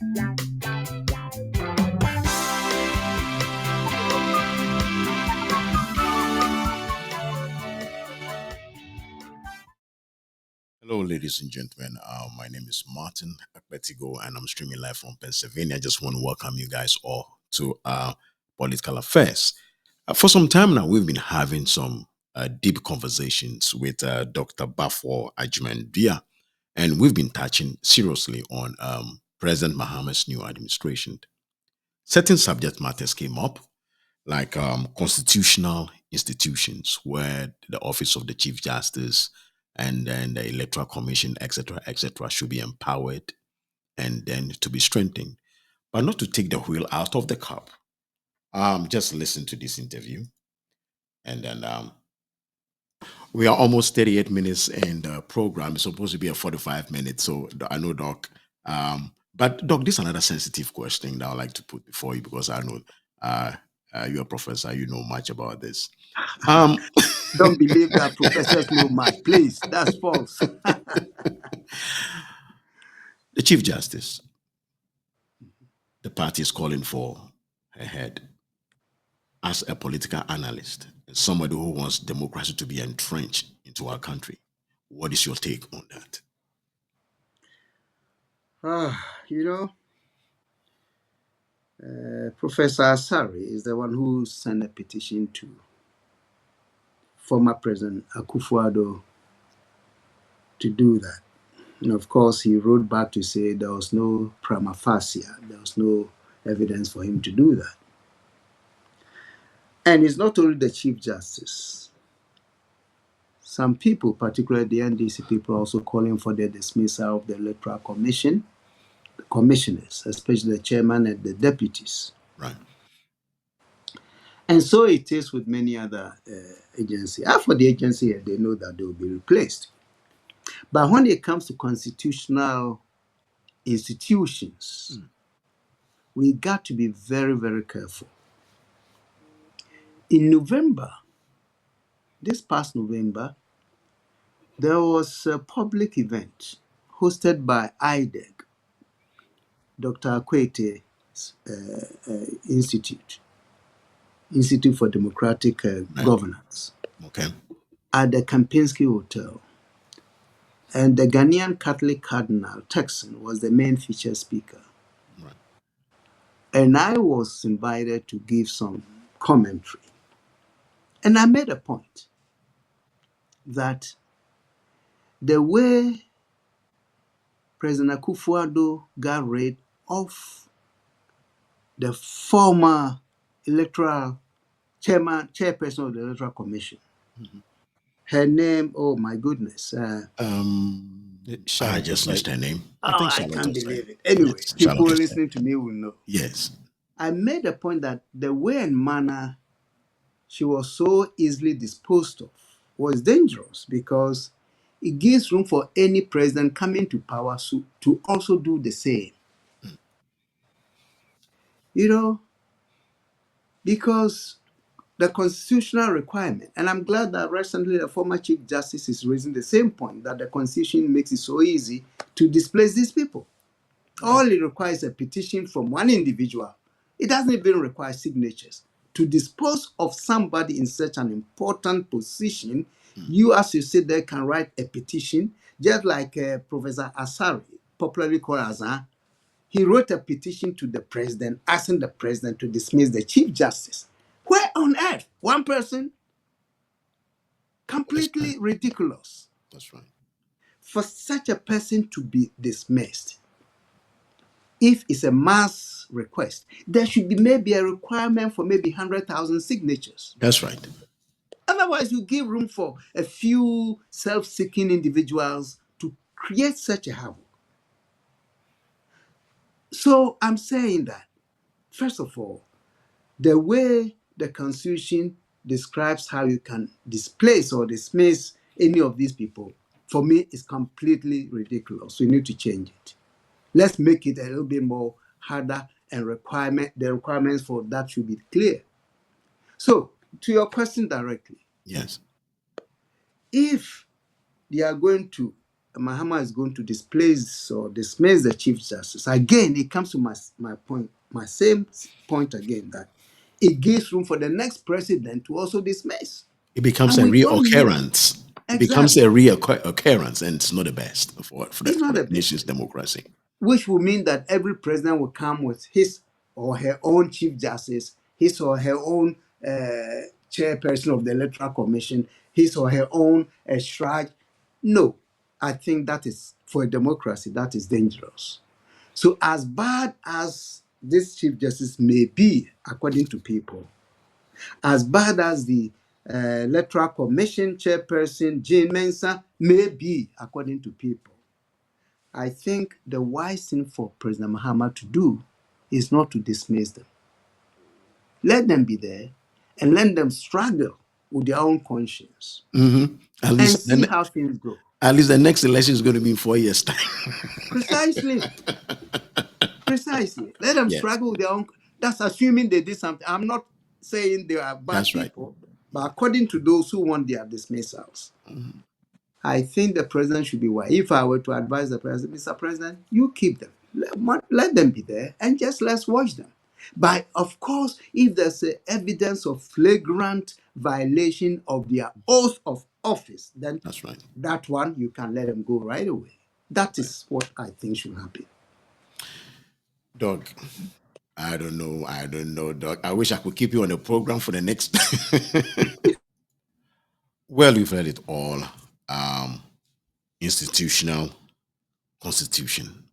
Hello, ladies and gentlemen. My name is Martin Akbetigo, and I'm streaming live from Pennsylvania. I just want to welcome you guys all to Political Affairs. For some time now, we've been having some deep conversations with Dr. Baffour Agyeman Duah, and we've been touching seriously on President Mahama's new administration. Certain subject matters came up, like constitutional institutions, where the office of the Chief Justice and then the Electoral Commission, etc., should be empowered and then to be strengthened, but not to take the wheel out of the cup. Just listen to this interview, and then we are almost 38 minutes, and the program is supposed to be a 45 minutes. So I know, Doc. But Doc, this is another sensitive question that I'd like to put before you because I know uh, you're a professor, you know much about this. Don't believe that professors know much. Please, that's false. The Chief Justice, the party is calling for her head. As a political analyst, somebody who wants democracy to be entrenched into our country, what is your take on that? Professor Asari is the one who sent a petition to former President Akufo-Addo to do that. And of course, he wrote back to say there was no prima facie, there was no evidence for him to do that. And it's not only the Chief Justice. Some people, particularly the NDC people, are also calling for the dismissal of the Electoral Commission, the commissioners, especially the chairman and the deputies. Right. And so it is with many other agencies. As for the agency, they know that they will be replaced. But when it comes to constitutional institutions, we got to be very, very careful. In November, this past November, there was a public event hosted by IDEG, Dr. Akwete's Institute for Democratic Governance, Okay. at the Kempinski Hotel. And the Ghanaian Catholic Cardinal Texan was the main feature speaker. Right. And I was invited to give some commentary. And I made a point that the way President Akufo-Addo got rid of the former chairperson of the Electoral Commission, her name, oh my goodness. I just missed her name. I can't believe it. Anyway, Yes, people Charlotte. listening to me will know. Yes. I made a point that the way and manner she was so easily disposed of was dangerous because it gives room for any president coming to power to also do the same. Because the constitutional requirement, and I'm glad that recently the former Chief Justice is raising the same point, that the Constitution makes it so easy to displace these people. All it requires is a petition from one individual. It doesn't even require signatures. To dispose of somebody in such an important position, you, as you sit there, can write a petition, just like Professor Asari, popularly called Azan. He wrote a petition to the president, asking the president to dismiss the Chief Justice. Where on earth? One person? Completely ridiculous. That's right. For such a person to be dismissed, if it's a mass request, there should be maybe a requirement for maybe 100,000 signatures. That's right. Otherwise, you give room for a few self-seeking individuals to create such a havoc. So I'm saying that, first of all, the way the Constitution describes how you can displace or dismiss any of these people, for me, is completely ridiculous. We need to change it. Let's make it a little bit more harder, and the requirements for that should be clear. So, to your question directly, Yes. if they are going to Mahama is going to displace or dismiss the Chief Justice, again, it comes to my point, my same point again, that it gives room for the next president to also dismiss. It becomes And a we don't need reoccurrence. It becomes a exactly. reoccurrence, and it's not the best for It's not the the nation's best, democracy. which will mean that every president will come with his or her own Chief Justice, his or her own chairperson of the Electoral Commission, his or her own shrine. No, I think that is, for a democracy, that is dangerous. So, as bad as this Chief Justice may be, according to people, as bad as the Electoral Commission chairperson, Jane Mensah, may be, according to people, I think the wise thing for President Mahama to do is not to dismiss them. Let them be there and let them struggle with their own conscience At and least, see how things go. at least the next election is going to be in 4 years' time. Precisely. Precisely. Let them Yes, struggle with their own. That's assuming they did something. I'm not saying they are bad that's right. people, but according to those who want their dismissals, I think the president should be wise. If I were to advise the president, Mr. President, you keep them. Let them be there and just let's watch them. But of course, if there's evidence of flagrant violation of their oath of office, then That's right. that one you can let them go right away. That Right. is what I think should happen. Doc, I don't know. I don't know, Doc. I wish I could keep you on the program for the next. Well, we've heard it all. Institutional constitution.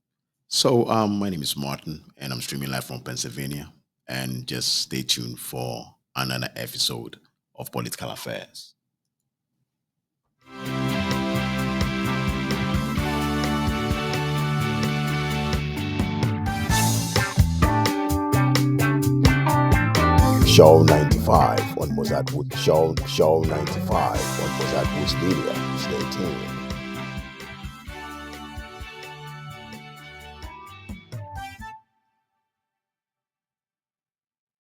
So, my name is Martin, and I'm streaming live from Pennsylvania. And just stay tuned for another episode of Political Affairs. Show 95 on Mozart Show 95 on Mozart Media. Stay tuned.